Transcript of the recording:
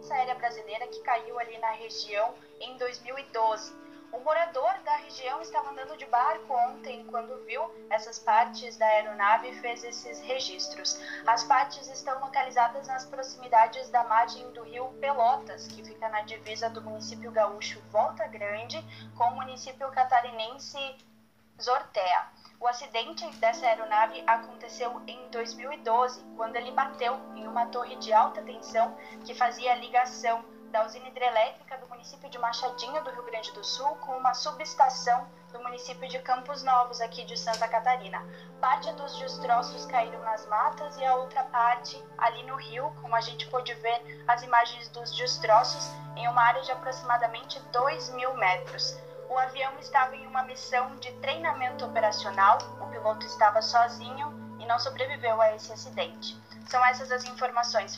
Força Aérea Brasileira que caiu ali na região em 2012. Um morador da região estava andando de barco ontem quando viu essas partes da aeronave e fez esses registros. As partes estão localizadas nas proximidades da margem do rio Pelotas, que fica na divisa do município gaúcho Volta Grande com o município catarinense Zortea. O acidente dessa aeronave aconteceu em 2012, quando ele bateu em uma torre de alta tensão que fazia a ligação da usina hidrelétrica do município de Machadinho, do Rio Grande do Sul, com uma subestação do município de Campos Novos, aqui de Santa Catarina. Parte dos destroços caíram nas matas e a outra parte ali no rio, como a gente pôde ver as imagens dos destroços, em uma área de aproximadamente 2.000 metros. O avião estava em uma missão de treinamento operacional, o piloto estava sozinho e não sobreviveu a esse acidente. São essas as informações.